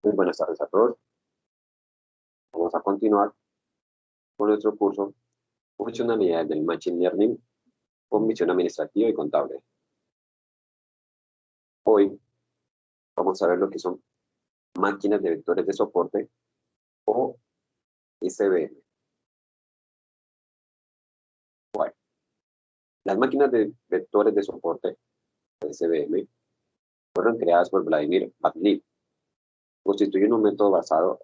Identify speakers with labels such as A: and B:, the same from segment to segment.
A: Muy buenas tardes a todos. Vamos a continuar con nuestro curso Funcionalidades del Machine Learning con visión administrativa y contable. Hoy vamos a ver lo que son máquinas de vectores de soporte o SVM. Bueno, las máquinas de vectores de soporte, SVM, fueron creadas por Vladimir Matlib. Constituyen un método basado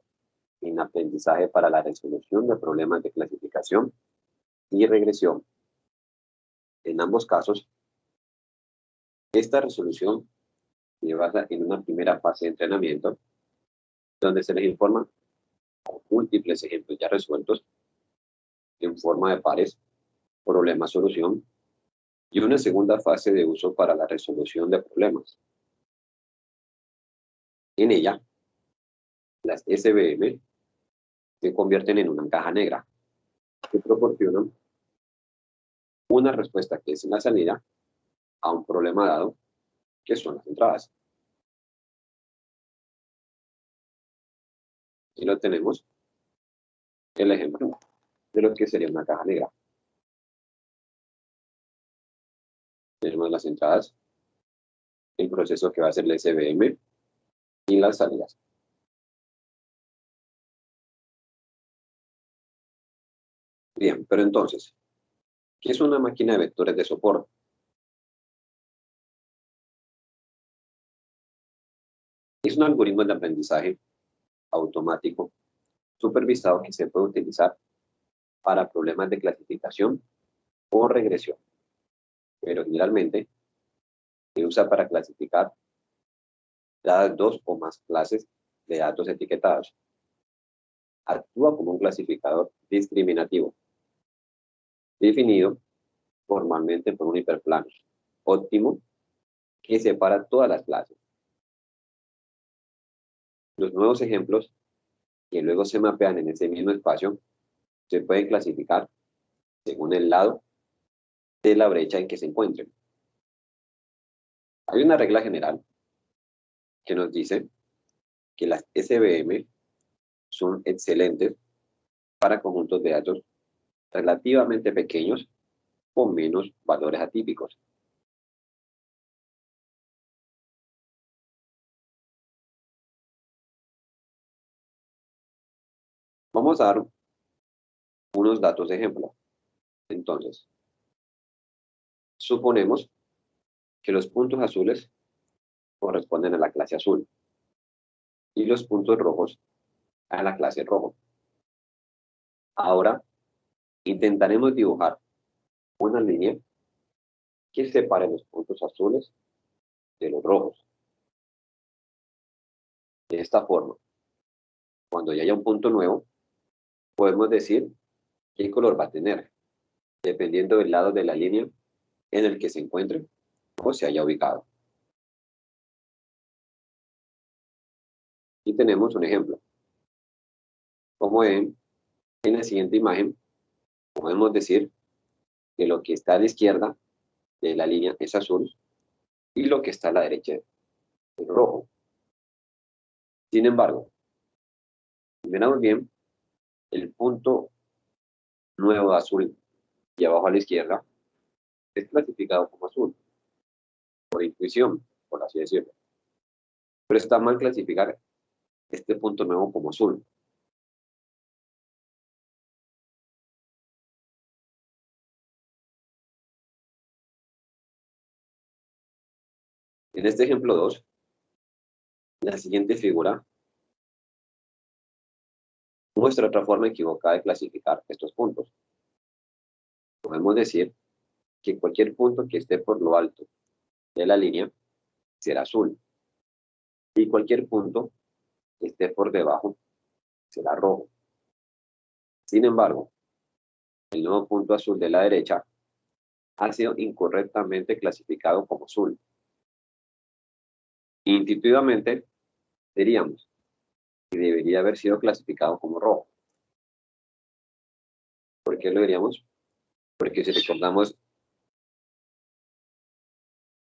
A: en aprendizaje para la resolución de problemas de clasificación y regresión. En ambos casos, esta resolución se basa en una primera fase de entrenamiento, donde se les informa con múltiples ejemplos ya resueltos en forma de pares, problema-solución, y una segunda fase de uso para la resolución de problemas. En ella, las SVM se convierten en una caja negra que proporcionan una respuesta que es la salida a un problema dado, que son las entradas. Y lo tenemos el ejemplo de lo que sería una caja negra. Tenemos las entradas, el proceso que va a ser la SVM y las salidas. Bien, pero entonces, ¿qué es una máquina de vectores de soporte? Es un algoritmo de aprendizaje automático supervisado que se puede utilizar para problemas de clasificación o regresión, pero generalmente se usa para clasificar dadas dos o más clases de datos etiquetados. Actúa como un clasificador discriminativo, definido formalmente por un hiperplano óptimo que separa todas las clases. Los nuevos ejemplos, que luego se mapean en ese mismo espacio, se pueden clasificar según el lado de la brecha en que se encuentren. Hay una regla general que nos dice que las SVM son excelentes para conjuntos de datos relativamente pequeños con menos valores atípicos. Vamos a dar unos datos de ejemplo. Entonces, suponemos que los puntos azules corresponden a la clase azul y los puntos rojos a la clase rojo. Ahora, intentaremos dibujar una línea que separe los puntos azules de los rojos. De esta forma, cuando ya haya un punto nuevo, podemos decir qué color va a tener, dependiendo del lado de la línea en el que se encuentre o se haya ubicado. Y tenemos un ejemplo. Como ven, en la siguiente imagen, podemos decir que lo que está a la izquierda de la línea es azul y lo que está a la derecha es rojo. Sin embargo, si miramos bien, el punto nuevo azul y abajo a la izquierda es clasificado como azul, por intuición, por así decirlo. Pero está mal clasificar este punto nuevo como azul. En este ejemplo 2, la siguiente figura muestra otra forma equivocada de clasificar estos puntos. Podemos decir que cualquier punto que esté por lo alto de la línea será azul y cualquier punto que esté por debajo será rojo. Sin embargo, el nuevo punto azul de la derecha ha sido incorrectamente clasificado como azul. Intuitivamente diríamos que debería haber sido clasificado como rojo. ¿Por qué lo diríamos? Porque si recordamos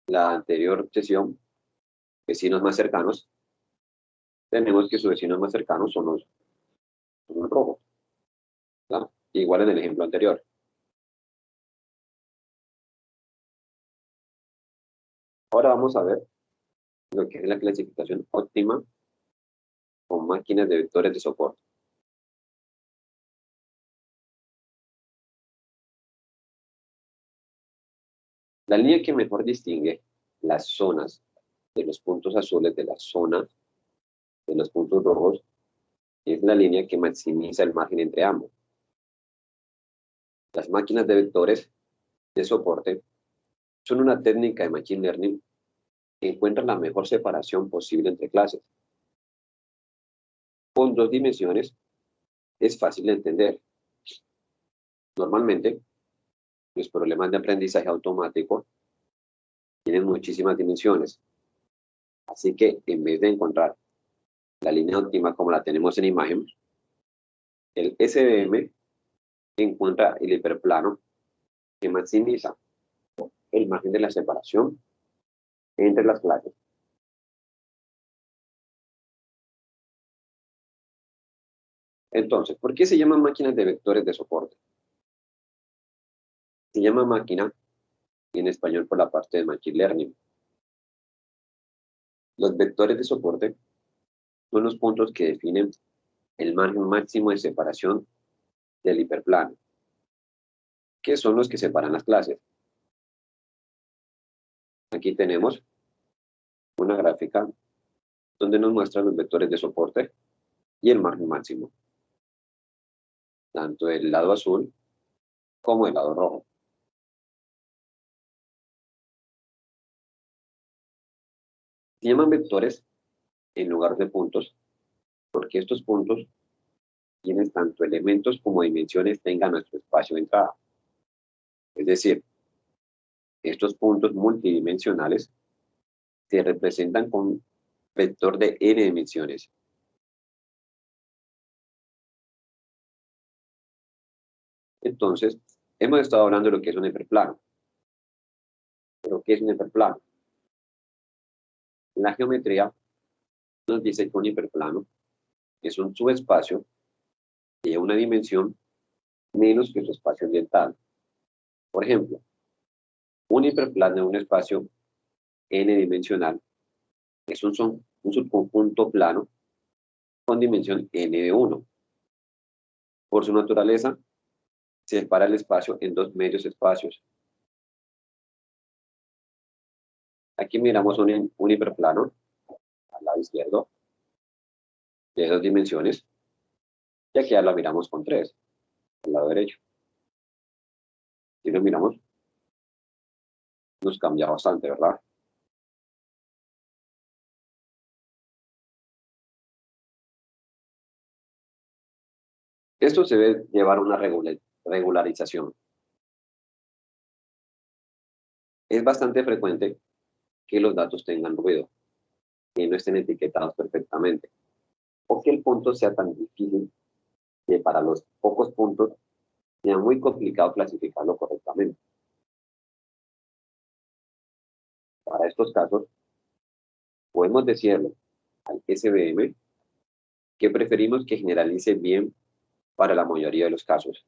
A: la anterior sesión, vecinos más cercanos, tenemos que sus vecinos más cercanos son los rojos, ¿verdad? Igual en el ejemplo anterior. Ahora vamos a ver lo que es la clasificación óptima con máquinas de vectores de soporte. La línea que mejor distingue las zonas de los puntos azules de las zonas de los puntos rojos es la línea que maximiza el margen entre ambos. Las máquinas de vectores de soporte son una técnica de Machine Learning que encuentra la mejor separación posible entre clases. Con dos dimensiones es fácil de entender. Normalmente, los problemas de aprendizaje automático tienen muchísimas dimensiones. Así que en vez de encontrar la línea óptima como la tenemos en imagen, el SVM encuentra el hiperplano que maximiza el margen de la separación entre las clases. Entonces, ¿por qué se llaman máquinas de vectores de soporte? Se llama máquina en español por la parte de Machine Learning. Los vectores de soporte son los puntos que definen el margen máximo de separación del hiperplano, que son los que separan las clases. Aquí tenemos una gráfica donde nos muestran los vectores de soporte y el margen máximo, tanto del lado azul como del lado rojo. Se llaman vectores en lugar de puntos porque estos puntos tienen tanto elementos como dimensiones tengan nuestro espacio de entrada. Es decir, estos puntos multidimensionales se representan con un vector de n dimensiones. Entonces, hemos estado hablando de lo que es un hiperplano. ¿Pero qué es un hiperplano? La geometría nos dice que un hiperplano es un subespacio de una dimensión menos que su espacio ambiental. Por ejemplo, un hiperplano de un espacio n-dimensional es un subconjunto plano con dimensión n de 1. Por su naturaleza, se separa el espacio en dos medios espacios. Aquí miramos un hiperplano al lado izquierdo de dos dimensiones, y aquí ya lo miramos con 3 al lado derecho. Si lo miramos, nos cambia bastante, ¿verdad? Esto se debe llevar a una regularización. Es bastante frecuente que los datos tengan ruido, que no estén etiquetados perfectamente, o que el punto sea tan difícil que para los pocos puntos sea muy complicado clasificarlo correctamente. Para estos casos, podemos decirle al SVM que preferimos que generalice bien para la mayoría de los casos,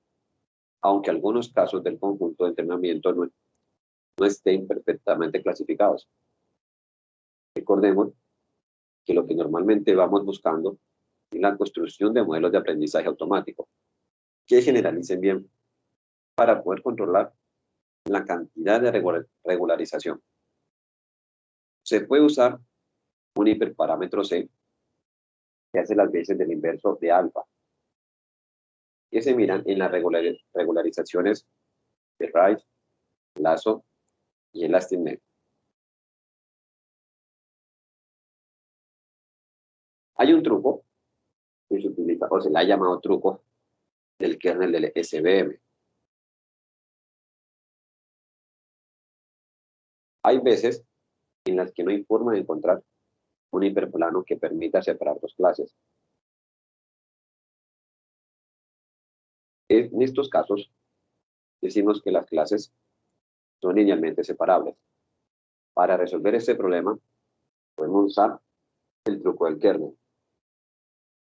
A: aunque algunos casos del conjunto de entrenamiento no estén perfectamente clasificados. Recordemos que lo que normalmente vamos buscando es la construcción de modelos de aprendizaje automático que generalicen bien para poder controlar la cantidad de regularización. Se puede usar un hiperparámetro C que hace las veces del inverso de alfa, que se miran en las regularizaciones de Rice, Lasso y ElasticNet. Hay un truco que se utiliza, o se le ha llamado truco, del kernel del SVM. Hay veces en las que no hay forma de encontrar un hiperplano que permita separar dos clases. En estos casos, decimos que las clases son linealmente separables. Para resolver este problema, podemos usar el truco del kernel.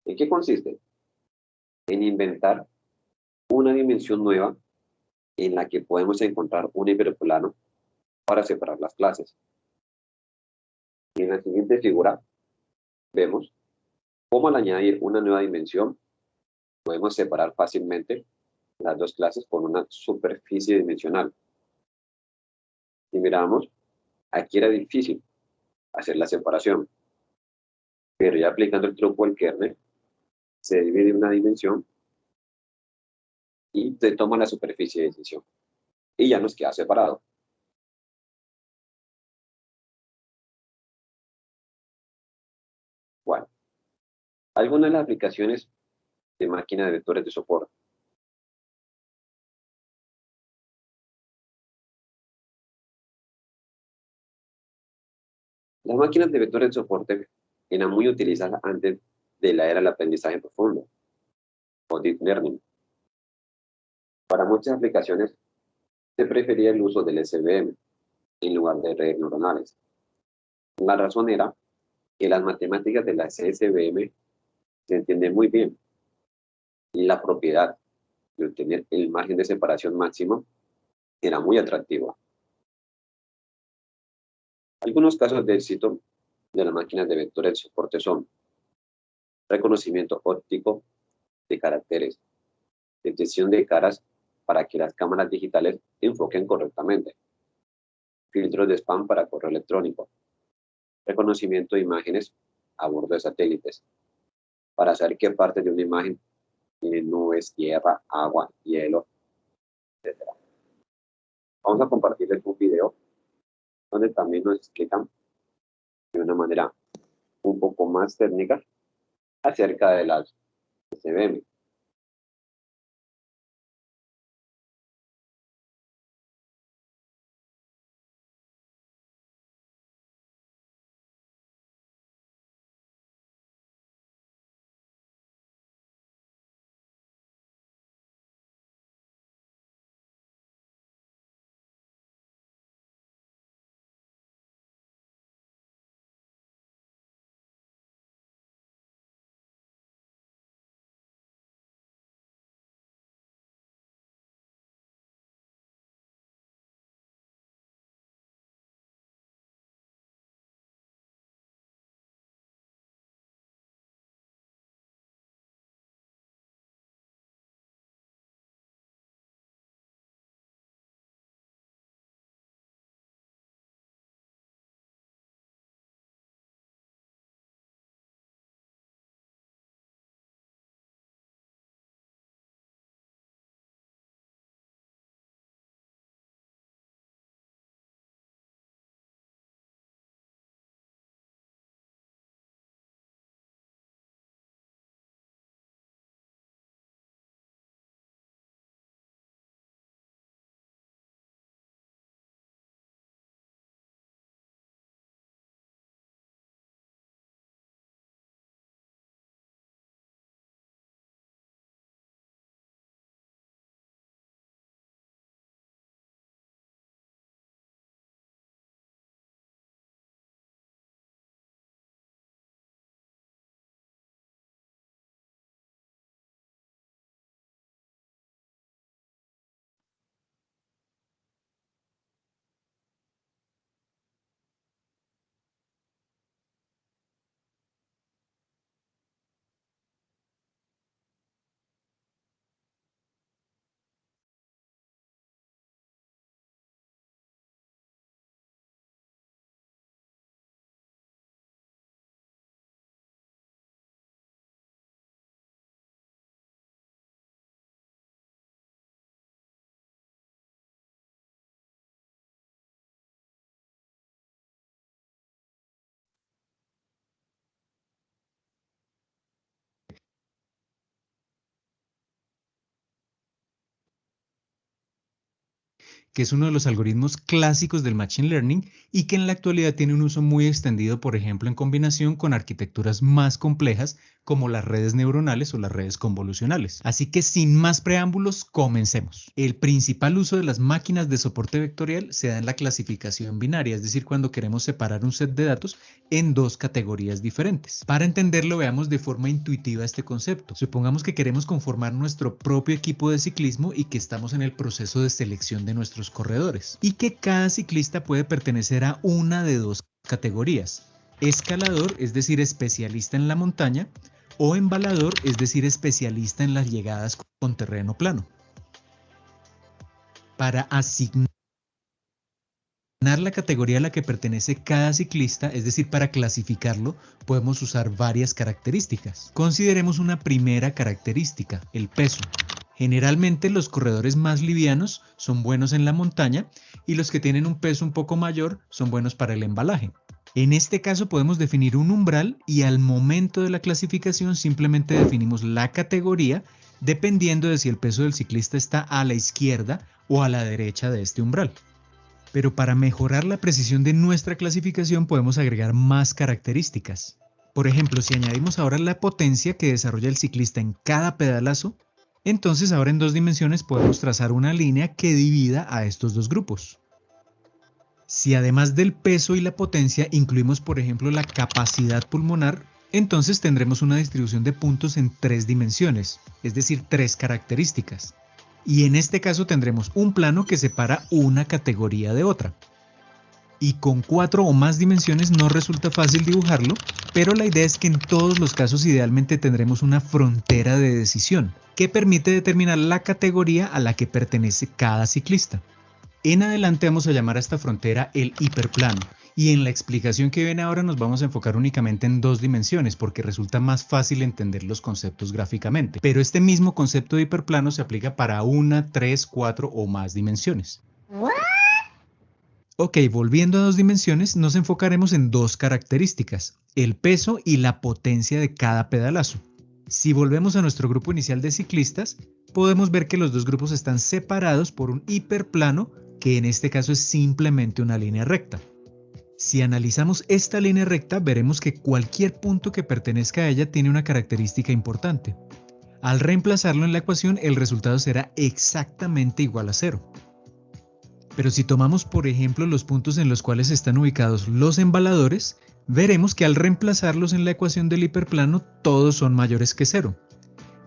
A: ¿En qué consiste? En inventar una dimensión nueva en la que podemos encontrar un hiperplano para separar las clases. Y en la siguiente figura vemos cómo al añadir una nueva dimensión podemos separar fácilmente las dos clases con una superficie dimensional. Si miramos, aquí era difícil hacer la separación, pero ya aplicando el truco del kernel, se divide una dimensión y se toma la superficie de decisión. Y ya nos queda separado. Bueno, algunas de las aplicaciones de máquina de vectores de soporte. Las máquinas de vectores de soporte eran muy utilizadas antes de la era del aprendizaje profundo o deep learning. Para muchas aplicaciones se prefería el uso del SVM en lugar de redes neuronales. La razón era que las matemáticas de la SVM se entienden muy bien y la propiedad de obtener el margen de separación máximo era muy atractiva. Algunos casos de éxito de las máquinas de vectores de soporte son reconocimiento óptico de caracteres, detección de caras para que las cámaras digitales enfoquen correctamente, filtros de spam para correo electrónico, reconocimiento de imágenes a bordo de satélites, para saber qué partes de una imagen tienen nubes, tierra, agua, hielo, etcétera. Vamos a compartirles un video donde también nos explican de una manera un poco más técnica acerca de las SVM.
B: que es uno de los algoritmos clásicos del Machine Learning y que en la actualidad tiene un uso muy extendido, por ejemplo, en combinación con arquitecturas más complejas como las redes neuronales o las redes convolucionales. Así que sin más preámbulos, comencemos. El principal uso de las máquinas de soporte vectorial se da en la clasificación binaria, es decir, cuando queremos separar un set de datos en dos categorías diferentes. Para entenderlo, veamos de forma intuitiva este concepto. Supongamos que queremos conformar nuestro propio equipo de ciclismo y que estamos en el proceso de selección de nuestros corredores, y que cada ciclista puede pertenecer a una de dos categorías: escalador, es decir, especialista en la montaña, o embalador, es decir, especialista en las llegadas con terreno plano. Para asignar la categoría a la que pertenece cada ciclista, es decir, para clasificarlo, podemos usar varias características. Consideremos una primera característica, el peso. Generalmente los corredores más livianos son buenos en la montaña y los que tienen un peso un poco mayor son buenos para el embalaje. En este caso podemos definir un umbral y al momento de la clasificación simplemente definimos la categoría dependiendo de si el peso del ciclista está a la izquierda o a la derecha de este umbral. Pero para mejorar la precisión de nuestra clasificación podemos agregar más características. Por ejemplo, si añadimos ahora la potencia que desarrolla el ciclista en cada pedalazo, entonces ahora en dos dimensiones podemos trazar una línea que divida a estos dos grupos. Si además del peso y la potencia incluimos, por ejemplo, la capacidad pulmonar, entonces tendremos una distribución de puntos en tres dimensiones, es decir, tres características. Y en este caso tendremos un plano que separa una categoría de otra. Y con 4 o más dimensiones no resulta fácil dibujarlo, pero la idea es que en todos los casos idealmente tendremos una frontera de decisión que permite determinar la categoría a la que pertenece cada ciclista. En adelante vamos a llamar a esta frontera el hiperplano, y en la explicación que viene ahora nos vamos a enfocar únicamente en dos dimensiones porque resulta más fácil entender los conceptos gráficamente. Pero este mismo concepto de hiperplano se aplica para 1, 3, 4 o más dimensiones. Ok, volviendo a dos dimensiones, nos enfocaremos en dos características: el peso y la potencia de cada pedalazo. Si volvemos a nuestro grupo inicial de ciclistas, podemos ver que los dos grupos están separados por un hiperplano, que en este caso es simplemente una línea recta. Si analizamos esta línea recta, veremos que cualquier punto que pertenezca a ella tiene una característica importante. Al reemplazarlo en la ecuación, el resultado será exactamente igual a 0. Pero si tomamos, por ejemplo, los puntos en los cuales están ubicados los embaladores, veremos que al reemplazarlos en la ecuación del hiperplano, todos son mayores que 0.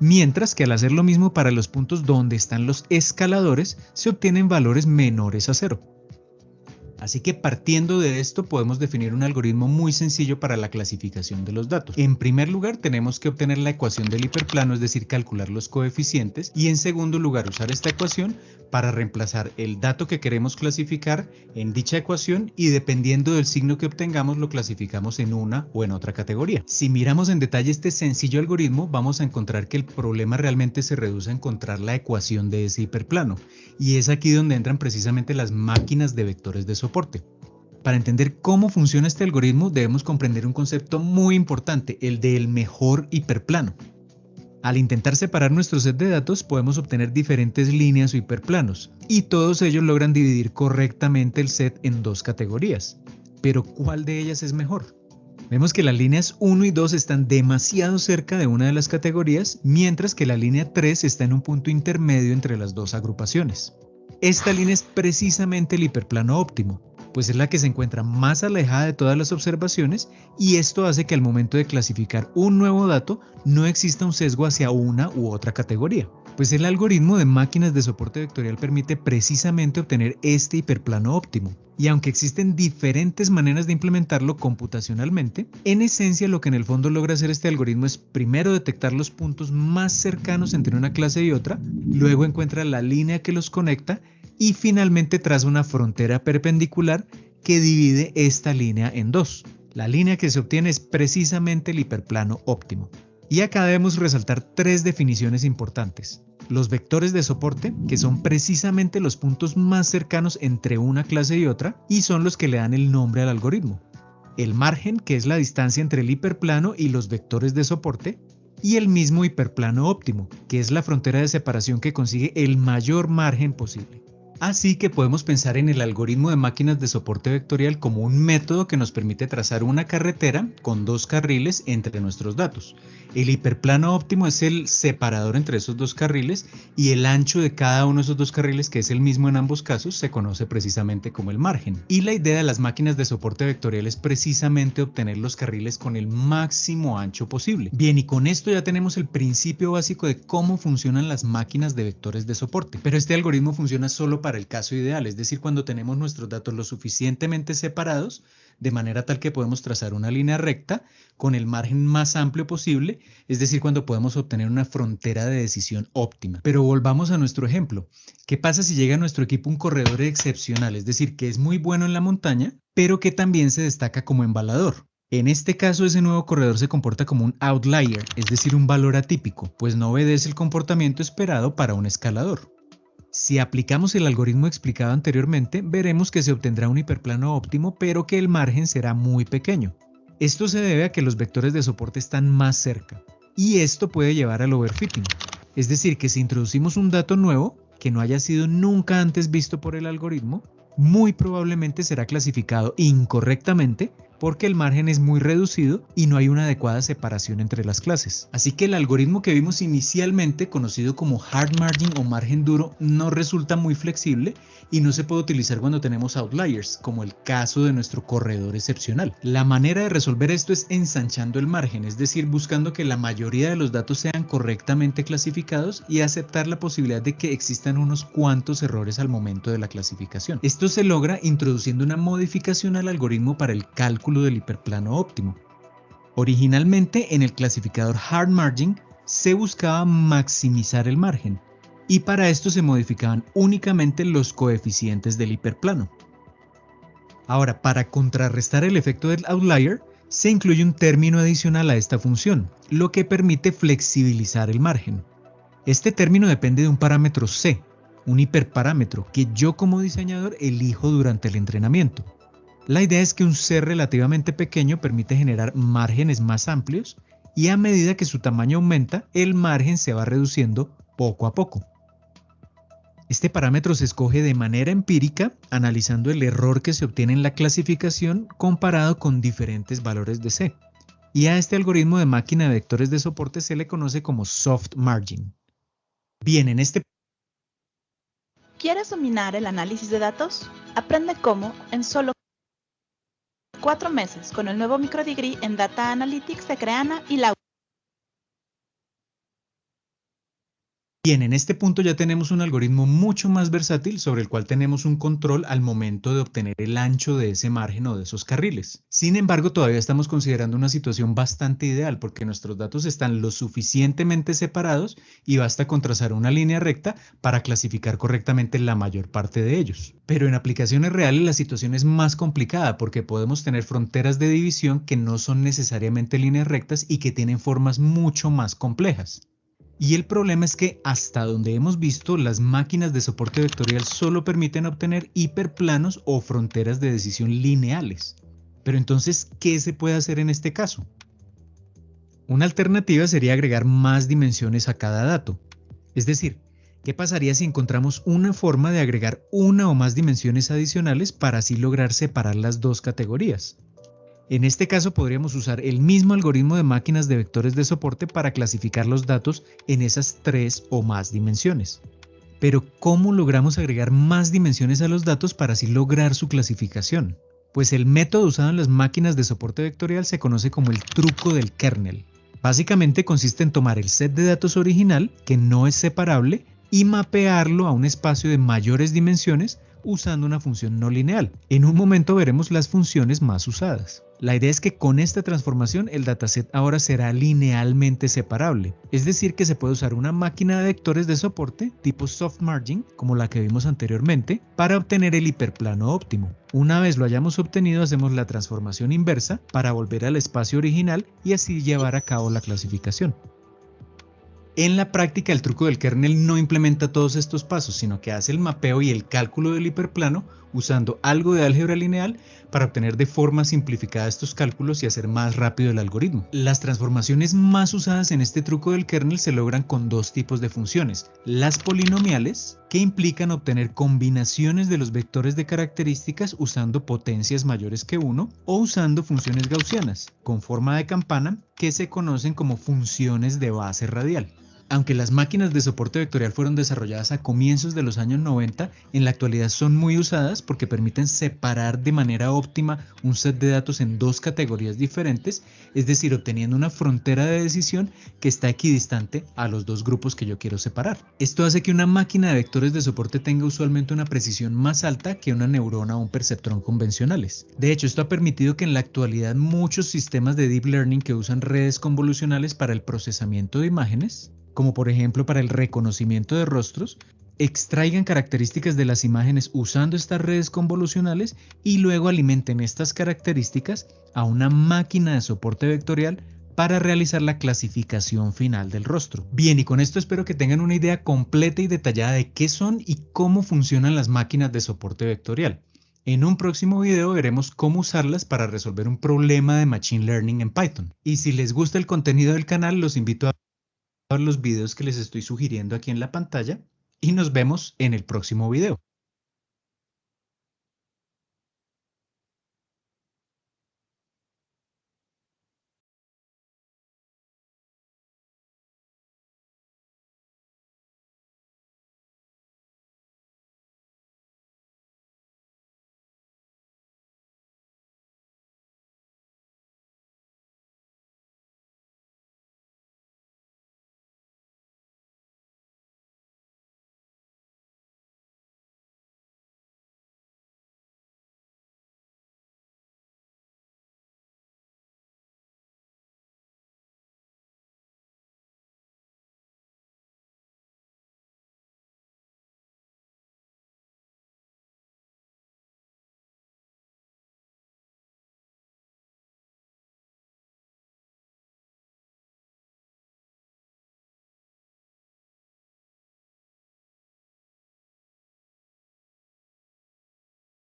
B: Mientras que al hacer lo mismo para los puntos donde están los escaladores, se obtienen valores menores a 0. Así que partiendo de esto podemos definir un algoritmo muy sencillo para la clasificación de los datos. En primer lugar tenemos que obtener la ecuación del hiperplano, es decir, calcular los coeficientes, y en segundo lugar usar esta ecuación para reemplazar el dato que queremos clasificar en dicha ecuación y dependiendo del signo que obtengamos lo clasificamos en una o en otra categoría. Si miramos en detalle este sencillo algoritmo vamos a encontrar que el problema realmente se reduce a encontrar la ecuación de ese hiperplano, y es aquí donde entran precisamente las máquinas de vectores de soporte. Para entender cómo funciona este algoritmo debemos comprender un concepto muy importante, el del mejor hiperplano. Al intentar separar nuestro set de datos podemos obtener diferentes líneas o hiperplanos, y todos ellos logran dividir correctamente el set en dos categorías. Pero ¿cuál de ellas es mejor? Vemos que las líneas 1 y 2 están demasiado cerca de una de las categorías, mientras que la línea 3 está en un punto intermedio entre las dos agrupaciones. Esta línea es precisamente el hiperplano óptimo, pues es la que se encuentra más alejada de todas las observaciones, y esto hace que al momento de clasificar un nuevo dato no exista un sesgo hacia una u otra categoría. Pues el algoritmo de máquinas de soporte vectorial permite precisamente obtener este hiperplano óptimo. Y aunque existen diferentes maneras de implementarlo computacionalmente, en esencia lo que en el fondo logra hacer este algoritmo es primero detectar los puntos más cercanos entre una clase y otra, luego encuentra la línea que los conecta y finalmente traza una frontera perpendicular que divide esta línea en dos. La línea que se obtiene es precisamente el hiperplano óptimo. Y acá debemos resaltar tres definiciones importantes: los vectores de soporte, que son precisamente los puntos más cercanos entre una clase y otra y son los que le dan el nombre al algoritmo; el margen, que es la distancia entre el hiperplano y los vectores de soporte; y el mismo hiperplano óptimo, que es la frontera de separación que consigue el mayor margen posible. Así que podemos pensar en el algoritmo de máquinas de soporte vectorial como un método que nos permite trazar una carretera con dos carriles entre nuestros datos. El hiperplano óptimo es el separador entre esos dos carriles y el ancho de cada uno de esos dos carriles, que es el mismo en ambos casos, se conoce precisamente como el margen. Y la idea de las máquinas de soporte vectorial es precisamente obtener los carriles con el máximo ancho posible. Bien, y con esto ya tenemos el principio básico de cómo funcionan las máquinas de vectores de soporte. Pero este algoritmo funciona solo para el caso ideal, es decir, cuando tenemos nuestros datos lo suficientemente separados, de manera tal que podemos trazar una línea recta con el margen más amplio posible, es decir, cuando podemos obtener una frontera de decisión óptima. Pero volvamos a nuestro ejemplo. ¿Qué pasa si llega a nuestro equipo un corredor excepcional? Es decir, que es muy bueno en la montaña, pero que también se destaca como embalador. En este caso, ese nuevo corredor se comporta como un outlier, es decir, un valor atípico, pues no obedece el comportamiento esperado para un escalador. Si aplicamos el algoritmo explicado anteriormente, veremos que se obtendrá un hiperplano óptimo, pero que el margen será muy pequeño. Esto se debe a que los vectores de soporte están más cerca, y esto puede llevar al overfitting. Es decir, que si introducimos un dato nuevo, que no haya sido nunca antes visto por el algoritmo, muy probablemente será clasificado incorrectamente porque el margen es muy reducido y no hay una adecuada separación entre las clases. Así que el algoritmo que vimos inicialmente, conocido como hard margin o margen duro, no resulta muy flexible y no se puede utilizar cuando tenemos outliers, como el caso de nuestro corredor excepcional. La manera de resolver esto es ensanchando el margen, es decir, buscando que la mayoría de los datos sean correctamente clasificados y aceptar la posibilidad de que existan unos cuantos errores al momento de la clasificación. Esto se logra introduciendo una modificación al algoritmo para el cálculo del hiperplano óptimo. Originalmente, en el clasificador hard margin se buscaba maximizar el margen y para esto se modificaban únicamente los coeficientes del hiperplano. Ahora, para contrarrestar el efecto del outlier, se incluye un término adicional a esta función, lo que permite flexibilizar el margen. Este término depende de un parámetro C, un hiperparámetro que yo como diseñador elijo durante el entrenamiento. La idea es que un C relativamente pequeño permite generar márgenes más amplios y a medida que su tamaño aumenta, el margen se va reduciendo poco a poco. Este parámetro se escoge de manera empírica, analizando el error que se obtiene en la clasificación comparado con diferentes valores de C. Y a este algoritmo de máquina de vectores de soporte se le conoce como soft margin. Bien, en este...
C: ¿Quieres dominar el análisis de datos? Aprende cómo en solo 4 meses con el nuevo microdegree en Data Analytics de Creana y Laura.
B: Bien, en este punto ya tenemos un algoritmo mucho más versátil sobre el cual tenemos un control al momento de obtener el ancho de ese margen o de esos carriles. Sin embargo, todavía estamos considerando una situación bastante ideal porque nuestros datos están lo suficientemente separados y basta con trazar una línea recta para clasificar correctamente la mayor parte de ellos. Pero en aplicaciones reales la situación es más complicada porque podemos tener fronteras de división que no son necesariamente líneas rectas y que tienen formas mucho más complejas. Y el problema es que hasta donde hemos visto, las máquinas de soporte vectorial solo permiten obtener hiperplanos o fronteras de decisión lineales. Pero entonces, ¿qué se puede hacer en este caso? Una alternativa sería agregar más dimensiones a cada dato. Es decir, ¿qué pasaría si encontramos una forma de agregar una o más dimensiones adicionales para así lograr separar las dos categorías? En este caso podríamos usar el mismo algoritmo de máquinas de vectores de soporte para clasificar los datos en esas 3 o más dimensiones. Pero ¿cómo logramos agregar más dimensiones a los datos para así lograr su clasificación? Pues el método usado en las máquinas de soporte vectorial se conoce como el truco del kernel. Básicamente consiste en tomar el set de datos original, que no es separable, y mapearlo a un espacio de mayores dimensiones usando una función no lineal. En un momento veremos las funciones más usadas. La idea es que con esta transformación el dataset ahora será linealmente separable, es decir que se puede usar una máquina de vectores de soporte tipo soft margin, como la que vimos anteriormente, para obtener el hiperplano óptimo. Una vez lo hayamos obtenido, hacemos la transformación inversa para volver al espacio original y así llevar a cabo la clasificación. En la práctica, el truco del kernel no implementa todos estos pasos, sino que hace el mapeo y el cálculo del hiperplano usando algo de álgebra lineal para obtener de forma simplificada estos cálculos y hacer más rápido el algoritmo. Las transformaciones más usadas en este truco del kernel se logran con dos tipos de funciones: las polinomiales, que implican obtener combinaciones de los vectores de características usando potencias mayores que 1, o usando funciones gaussianas con forma de campana, que se conocen como funciones de base radial. Aunque las máquinas de soporte vectorial fueron desarrolladas a comienzos de los años 90, en la actualidad son muy usadas porque permiten separar de manera óptima un set de datos en dos categorías diferentes, es decir, obteniendo una frontera de decisión que está equidistante a los dos grupos que yo quiero separar. Esto hace que una máquina de vectores de soporte tenga usualmente una precisión más alta que una neurona o un perceptrón convencionales. De hecho, esto ha permitido que en la actualidad muchos sistemas de deep learning que usan redes convolucionales para el procesamiento de imágenes, como por ejemplo para el reconocimiento de rostros, extraigan características de las imágenes usando estas redes convolucionales y luego alimenten estas características a una máquina de soporte vectorial para realizar la clasificación final del rostro. Bien, y con esto espero que tengan una idea completa y detallada de qué son y cómo funcionan las máquinas de soporte vectorial. En un próximo video veremos cómo usarlas para resolver un problema de Machine Learning en Python. Y si les gusta el contenido del canal, los invito a los videos que les estoy sugiriendo aquí en la pantalla y nos vemos en el próximo video.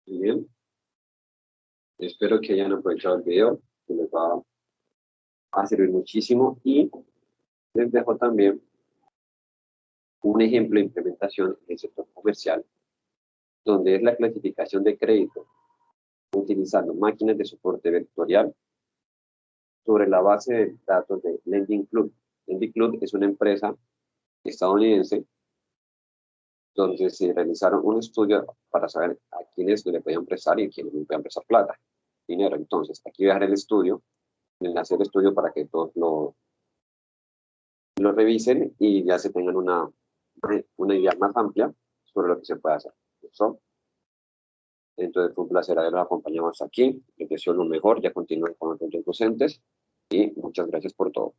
A: Muy bien, espero que hayan aprovechado el video, que les va a servir muchísimo, y les dejo también un ejemplo de implementación en el sector comercial, donde es la clasificación de crédito utilizando máquinas de soporte vectorial sobre la base de datos de Lending Club. Lending Club es una empresa estadounidense donde se realizaron un estudio para saber a quiénes le podían prestar y a quiénes no le podían prestar plata, dinero. Entonces, aquí voy a dejar el estudio, el enlace del estudio para que todos lo revisen y ya se tengan una idea más amplia sobre lo que se puede hacer. ¿Listo? Entonces, fue un placer haberlos acompañado hasta aquí. Les deseo lo mejor, ya continúen con los docentes y muchas gracias por todo.